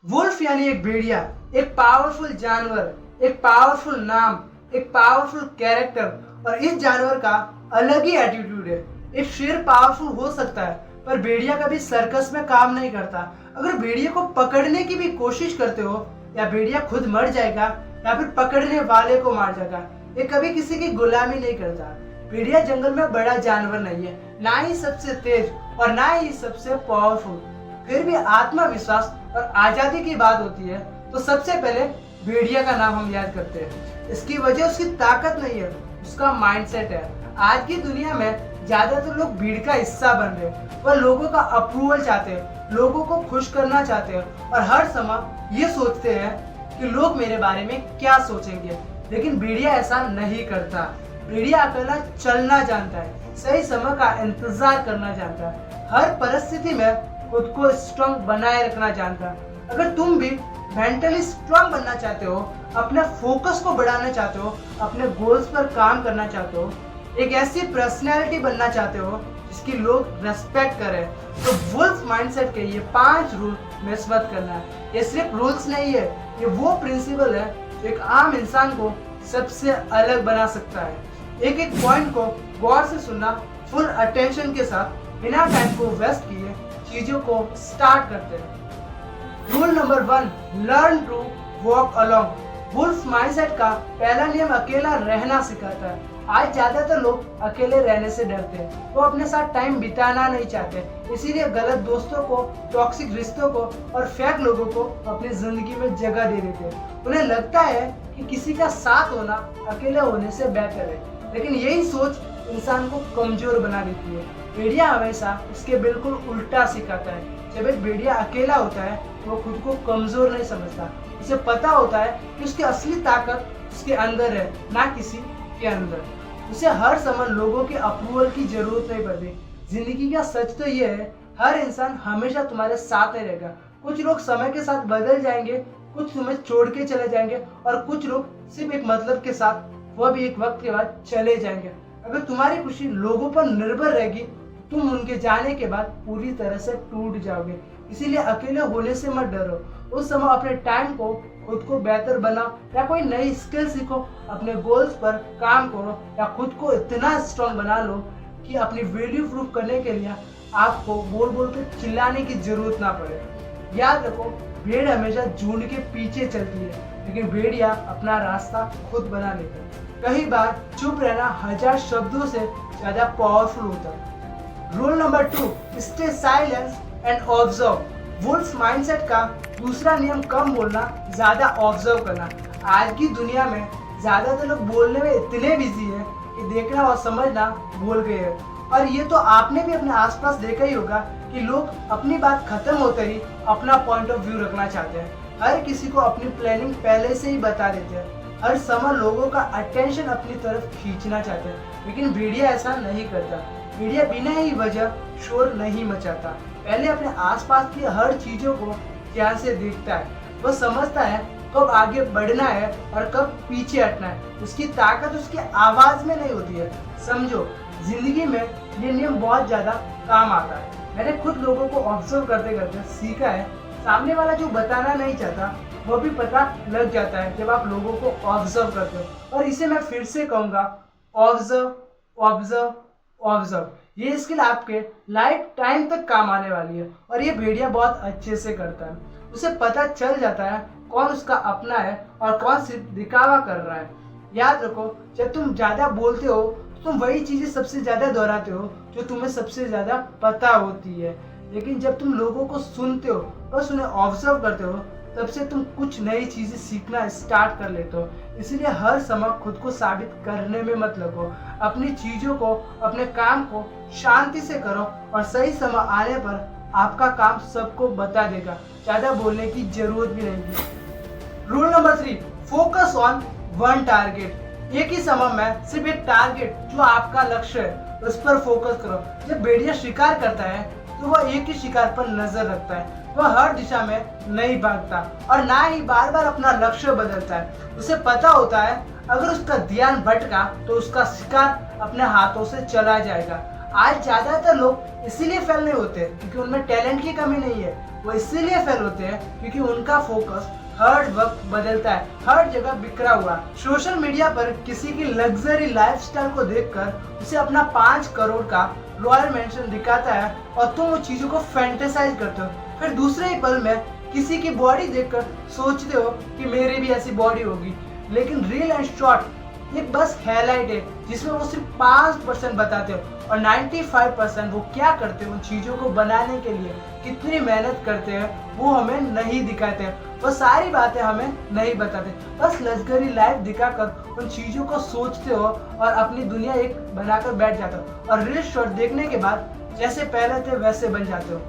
Wolf यानी एक भेड़िया, एक पावरफुल जानवर, एक पावरफुल नाम, एक पावरफुल कैरेक्टर। और इस जानवर का अलग ही एटीट्यूड है। एक शेर पावरफुल हो सकता है पर भेड़िया कभी सर्कस में काम नहीं करता। अगर भेड़िया को पकड़ने की भी कोशिश करते हो या भेड़िया खुद मर जाएगा या फिर पकड़ने वाले को मार जाएगा। ये कभी किसी की गुलामी नहीं करता। भेड़िया जंगल में बड़ा जानवर नहीं है, ना ही सबसे तेज और ना ही सबसे पावरफुल। फिर भी आत्मविश्वास और आजादी की बात होती है तो सबसे पहले भेड़िया का नाम हम याद करते हैं। इसकी वजह उसकी ताकत नहीं है, उसका माइंडसेट है। आज की दुनिया में ज्यादातर लोग भीड़ का हिस्सा बन रहे हैं। वह लोगों का अप्रूवल चाहते हैं, लोगों को खुश करना चाहते हैं और हर समय ये सोचते हैं कि लोग मेरे बारे में क्या सोचेंगे। लेकिन भेड़िया ऐसा नहीं करता। भेड़िया अकेला चलना जानता है, सही समय का इंतजार करना जानता है, हर परिस्थिति में खुद को स्ट्रांग बनाए रखना जानता है। अगर तुम भी मेंटली स्ट्रांग बनना चाहते हो, अपने फोकस को बढ़ाना चाहते हो, अपने गोल्स पर काम करना चाहते हो, एक ऐसी पर्सनैलिटी बनना चाहते हो जिसकी लोग रेस्पेक्ट करें, तो वुल्फ माइंडसेट के ये 5 रूल मिस मत करना है। ये सिर्फ रूल्स नहीं है, ये वो प्रिंसिपल है जो एक आम इंसान को सबसे अलग बना सकता है। एक एक पॉइंट को गौर से सुनना, फुल अटेंशन के साथ बिना टाइम को वेस्ट किए चीजों को स्टार्ट करते हैं। Rule number 1, learn to walk along. Wolf mindset का पहला नियम अकेला रहना सिखाता है। आज ज्यादातर लोग अकेले रहने से डरते हैं, वो अपने साथ टाइम बिताना नहीं चाहते, इसीलिए गलत दोस्तों को, टॉक्सिक रिश्तों को और फेक लोगों को अपनी जिंदगी में जगह दे देते हैं। उन्हें लगता है कि किसी का साथ होना अकेले होने से बेहतर है, लेकिन यही सोच इंसान को कमजोर बना देती है। भेड़िया हमेशा उसके बिल्कुल उल्टा सिखाता है। जब एक भेड़िया अकेला होता है वो खुद को कमजोर नहीं समझता। उसे पता होता है कि उसकी असली ताकत उसके अंदर है, ना किसी के अंदर। उसे हर समय लोगों के अप्रूवल की जरूरत नहीं पड़ती। जिंदगी का सच तो ये है, हर इंसान हमेशा तुम्हारे साथ नहीं रहेगा। कुछ लोग समय के साथ बदल जाएंगे, कुछ तुम्हें छोड़ के चले जाएंगे और कुछ लोग सिर्फ एक मतलब के साथ, वह भी एक वक्त के बाद चले जाएंगे। अगर तुम्हारी खुशी लोगों पर निर्भर रहेगी तुम उनके जाने के बाद पूरी तरह से टूट जाओगे। इसीलिए अकेले होने से मत डरो। उस समय अपने टाइम को खुद को बेहतर बनाओ या कोई नई स्किल सीखो, अपने गोल्स पर काम करो या खुद को इतना स्ट्रांग बना लो कि अपनी वैल्यू प्रूव करने के लिए आपको बोल बोल के चिल्लाने की जरूरत ना पड़े। याद रखो, भेड़ हमेशा झुंड के पीछे चलती है, लेकिन भेड़िया अपना रास्ता खुद बना लेता है। कई बार चुप रहना 1000 शब्दों से ज्यादा पावरफुल होता है। Rule number 2, stay silence and observe. Wolf mindset का दूसरा नियम कम बोलना, ज्यादा ऑब्जर्व करना। आज की दुनिया में ज्यादातर लोग बोलने में इतने बिजी है कि देखना और समझना भूल गए हैं। और ये तो आपने भी अपने आसपास देखा ही होगा कि लोग अपनी बात खत्म होते ही अपना पॉइंट ऑफ व्यू रखना चाहते हैं। हर किसी को अपनी प्लानिंग पहले से ही बता देते हैं, हर समय लोगों का अटेंशन अपनी तरफ खींचना चाहते हैं। लेकिन भेड़िया ऐसा नहीं करता। भेड़िया बिना ही वजह शोर नहीं मचाता, पहले अपने आसपास की हर चीजों को ध्यान से देखता है। वह समझता है कब आगे बढ़ना है और कब पीछे हटना है। उसकी ताकत उसकी आवाज में नहीं होती है। समझो, जिंदगी में ये नियम बहुत ज्यादा काम आता है। मैंने खुद लोगों को ऑब्जर्व करते करते सीखा है, सामने वाला जो बताना नहीं चाहता वो भी पता लग जाता है जब आप लोगों को ऑब्जर्व करते हो। और इसे मैं फिर से कहूंगा, ऑब्जर्व ऑब्जर्व ऑब्जर्व। ये स्किल आपके लाइफ टाइम तक काम आने वाली है और ये भेड़िया बहुत अच्छे से करता है। उसे पता चल जाता है कौन उसका अपना है और कौन सिर्फ दिखावा कर रहा है। याद रखो, जब तुम ज्यादा बोलते हो तो तुम वही चीजें सबसे ज्यादा दोहराते हो जो तुम्हें सबसे ज्यादा पता होती है। लेकिन जब तुम लोगों को सुनते हो, बस उन्हें ऑब्जर्व करते हो, तब से तुम कुछ नई चीजें सीखना स्टार्ट कर लेते हो। इसलिए हर समय खुद को साबित करने में मत लगो। अपनी चीजों को, अपने काम को शांति से करो और सही समय आने पर आपका काम सबको बता देगा। ज्यादा बोलने की जरूरत भी नहीं है। Rule number 3, focus on one target. एक ही समय में सिर्फ एक टारगेट जो आपका लक्ष्य है उस पर फोकस करो। जब भेड़िया शिकार करता है तो वह एक ही शिकार पर नजर रखता है। वह हर दिशा में नहीं भागता और ना ही बार बार अपना लक्ष्य बदलता है। उसे पता होता है अगर उसका ध्यान भटका तो उसका शिकार अपने हाथों से चला जाएगा। आज ज्यादातर लोग इसीलिए फेल नहीं होते क्योंकि उनमें टैलेंट की कमी नहीं है, वो इसीलिए फेल होते हैं क्योंकि उनका फोकस हर वक्त बदलता है, हर जगह बिखरा हुआ। सोशल मीडिया पर किसी की लग्जरी लाइफस्टाइल को देखकर उसे अपना 5 करोड़ का रॉयल मेंशन दिखाता है और तुम उन चीजों को फैंटेसाइज करते हो। फिर दूसरे ही पल में किसी की बॉडी देखकर सोचते हो कि मेरी भी ऐसी बॉडी होगी, लेकिन रील एंड शॉर्ट एक बस हाईलाइट है जिसमें वो सिर्फ 5% बताते हो और 95% वो क्या करते हैं, उन चीजों को बनाने के लिए कितनी मेहनत करते हैं वो हमें नहीं दिखाते हैं। वो सारी बातें हमें नहीं बताते, बस लग्जरी लाइफ दिखाकर उन चीजों को सोचते हो और अपनी दुनिया एक बनाकर बैठ जाते हो और रील शॉर्ट देखने के बाद जैसे पहले थे वैसे बन जाते हो।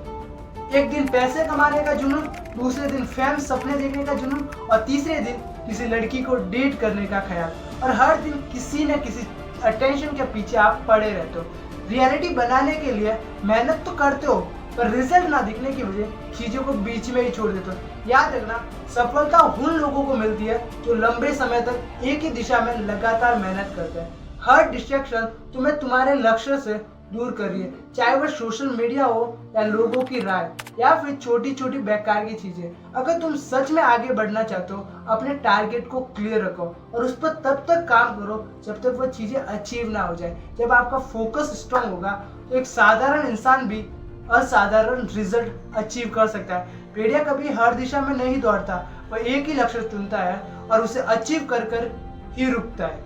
एक दिन पैसे कमाने का जुनून, दूसरे दिन फेम सपने देखने का जुनून और तीसरे दिन किसी लड़की को डेट करने का ख्याल, और हर दिन किसी न किसी अटेंशन के पीछे आप पड़े रहते हो। रियलिटी बनाने के लिए मेहनत तो करते हो पर रिजल्ट ना दिखने की वजह चीजों को बीच में ही छोड़ देते हो। याद रखना, सफलता उन लोगों को मिलती है जो लंबे समय तक एक ही दिशा में लगातार मेहनत करते हैं। हर डिस्ट्रैक्शन तुम्हें तुम्हारे लक्ष्य से दूर कर रही है, चाहे वह सोशल मीडिया हो या लोगों की राय या फिर छोटी छोटी बेकार की चीजें। अगर तुम सच में आगे बढ़ना चाहते हो, अपने टारगेट को क्लियर रखो और उस पर तब तक काम करो जब तक वो चीजें अचीव ना हो जाए। जब आपका फोकस स्ट्रांग होगा तो एक साधारण इंसान भी असाधारण रिजल्ट अचीव कर सकता है। भेड़िया कभी हर दिशा में नहीं दौड़ता, वह एक ही लक्ष्य चुनता है और उसे अचीव कर कर ही रुकता है।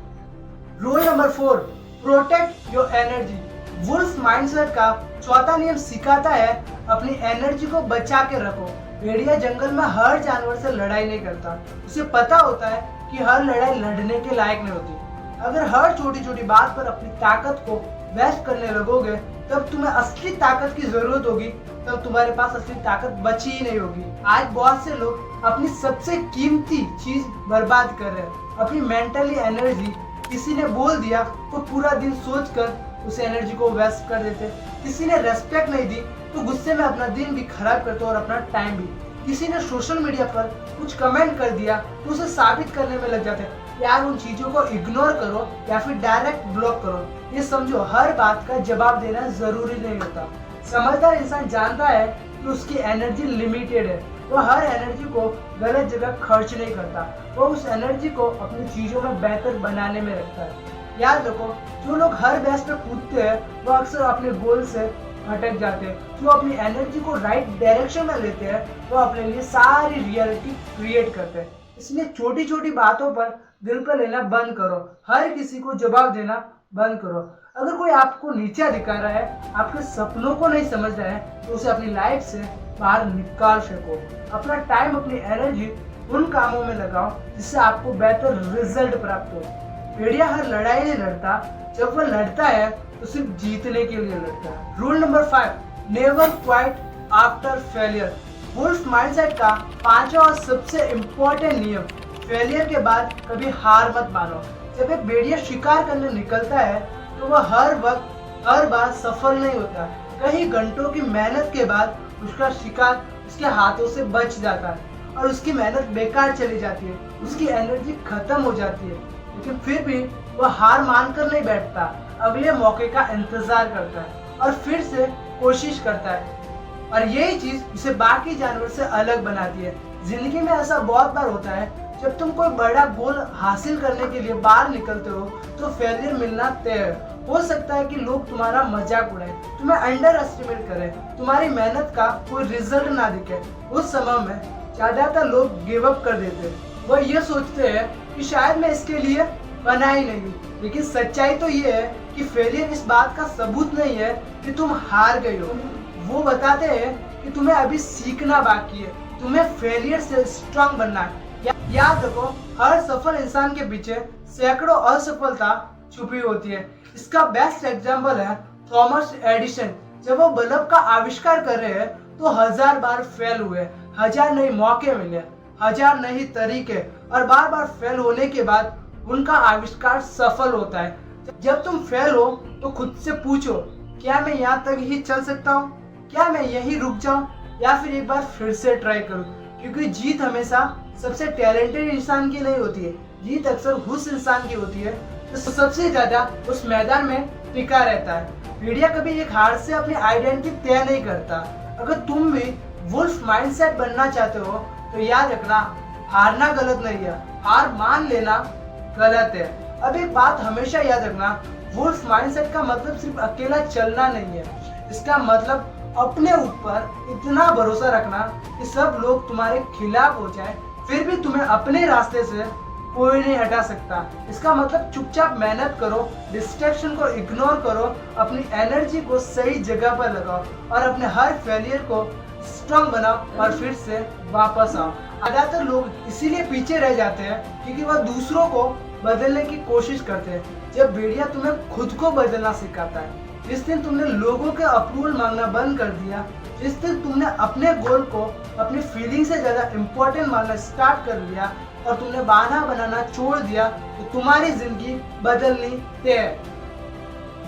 Rule number 4, protect your energy. Wolf mindset का चौथा नियम सिखाता है अपनी एनर्जी को बचा के रखो। भेड़िया जंगल में हर जानवर से लड़ाई नहीं करता, उसे पता होता है कि हर लड़ाई लड़ने के लायक नहीं होती। अगर हर छोटी छोटी बात पर अपनी ताकत को वेस्ट करने लगोगे तब तुम्हें असली ताकत की जरूरत होगी, तब तुम्हारे पास असली ताकत बची ही नहीं होगी। आज बहुत से लोग अपनी सबसे कीमती चीज बर्बाद कर रहे हैं, अपनी मेंटली एनर्जी। किसी ने बोल दिया तो पूरा दिन सोचकर उस एनर्जी को वेस्ट कर देते, किसी ने रेस्पेक्ट नहीं दी तो गुस्से में अपना दिन भी खराब करते और अपना टाइम भी। किसी ने सोशल मीडिया पर कुछ कमेंट कर दिया तो उसे साबित करने में लग जाते। यार उन चीजों को इग्नोर करो या फिर डायरेक्ट ब्लॉक करो। ये समझो, हर बात का जवाब देना जरूरी नहीं होता। समझदार इंसान जानता है कि उसकी एनर्जी लिमिटेड है, वो हर एनर्जी को गलत जगह खर्च नहीं करता, वो उस एनर्जी को अपनी चीजों में बेहतर बनाने में रखता है। याद रखो, जो लोग हर बैच पे कूदते हैं वो अक्सर अपने गोल से भटक जाते हैं। जो अपनी एनर्जी को राइट डायरेक्शन में लेते हैं वो अपने लिए सारी रियलिटी क्रिएट करते हैं। इसलिए छोटी छोटी बातों पर दिल पर लेना बंद करो, हर किसी को जवाब देना बंद करो। अगर कोई आपको नीचा दिखा रहा है, आपके सपनों को नहीं समझ रहा है तो उसे अपनी लाइफ से बाहर निकाल सको। अपना टाइम, अपनी एनर्जी उन कामों में लगाओ जिससे आपको बेहतर रिजल्ट प्राप्त हो। भेड़िया हर लड़ाई नहीं लड़ता, जब वह लड़ता है तो सिर्फ जीतने के लिए लड़ता है। Rule number 5, never quit after failure. Wolf mindset का 5वां और सबसे इम्पोर्टेंट नियम, फेलियर के बाद कभी हार मत मानो। जब एक भेड़िया शिकार करने निकलता है तो वह हर बार सफल नहीं होता। कई घंटों की मेहनत के बाद उसका शिकार उसके हाथों से बच जाता है और उसकी मेहनत बेकार चली जाती है, उसकी एनर्जी खत्म हो जाती है, लेकिन फिर भी वह हार मानकर नहीं बैठता, अगले मौके का इंतजार करता है और फिर से कोशिश करता है। और यही चीज उसे बाकी जानवर से अलग बनाती है। जिंदगी में ऐसा बहुत बार होता है, जब तुम कोई बड़ा गोल हासिल करने के लिए बाहर निकलते हो तो फेलियर मिलना तय है। हो सकता है कि लोग तुम्हारा मजाक उड़ाए, तुम्हें अंडर एस्टिमेट करें, तुम्हारी मेहनत का कोई रिजल्ट ना दिखे। उस समय में ज्यादातर लोग गिव अप कर देते हैं। वह ये सोचते हैं कि शायद मैं इसके लिए बना ही नहीं, लेकिन सच्चाई तो ये है कि फेलियर इस बात का सबूत नहीं है कि तुम हार गए हो। वो बताते हैं कि तुम्हें अभी सीखना बाकी है, तुम्हें फेलियर से स्ट्रांग बनना है। याद रखो, हर सफल इंसान के पीछे सैकड़ों असफलता छुपी होती है। इसका बेस्ट एग्जाम्पल है थॉमस एडिसन। जब वो बल्ब का आविष्कार कर रहे हैं तो 1000 बार फेल हुए, 1000 नए मौके मिले, 1000 नए तरीके, और बार बार फेल होने के बाद उनका आविष्कार सफल होता है। जब तुम फेल हो तो खुद से पूछो, क्या मैं यहाँ तक ही चल सकता हूँ? क्या मैं यहीं रुक जाऊँ या फिर एक बार फिर से ट्राई करूँ? क्योंकि जीत हमेशा सबसे टैलेंटेड इंसान की नहीं होती है, जीत अक्सर उस इंसान की होती है जो सबसे ज्यादा उस मैदान में टिका रहता है। भेड़िया कभी एक हार से अपनी आइडेंटिटी तय नहीं करता। अगर तुम भी वुल्फ माइंडसेट बनना चाहते हो तो याद रखना, हारना गलत नहीं है, हार मान लेना गलत है। अब एक बात हमेशा याद रखना, वुल्फ माइंडसेट का मतलब सिर्फ अकेला चलना नहीं है। इसका मतलब अपने ऊपर इतना भरोसा रखना कि सब लोग तुम्हारे खिलाफ हो जाए फिर भी तुम्हें अपने रास्ते से कोई नहीं हटा सकता। इसका मतलब चुपचाप मेहनत करो, डिस्ट्रैक्शन को इग्नोर करो, अपनी एनर्जी को सही जगह पर लगाओ और अपने हर फेलियर को स्ट्रांग बनाओ और फिर से वापस आओ। ज्यादातर लोग इसीलिए पीछे रह जाते हैं क्योंकि वह दूसरों को बदलने की कोशिश करते हैं, जब भेड़िया तुम्हें खुद को बदलना सिखाता है। जिस दिन तुमने लोगों के अप्रूवल मांगना बंद कर दिया, जिस दिन तुमने अपने गोल को अपनी फीलिंग से ज्यादा इम्पोर्टेंट मानना स्टार्ट कर लिया और तुमने बहाना बनाना छोड़ दिया, तो तुम्हारी जिंदगी बदलनी तय है।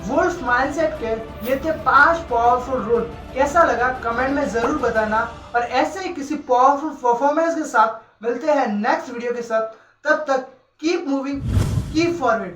वुल्फ माइंडसेट के ये थे 5 पावरफुल रूल। कैसा लगा कमेंट में जरूर बताना और ऐसे ही किसी पावरफुल परफॉर्मेंस के साथ मिलते हैं नेक्स्ट वीडियो के साथ। तब तक कीप मूविंग, कीप फॉरवर्ड।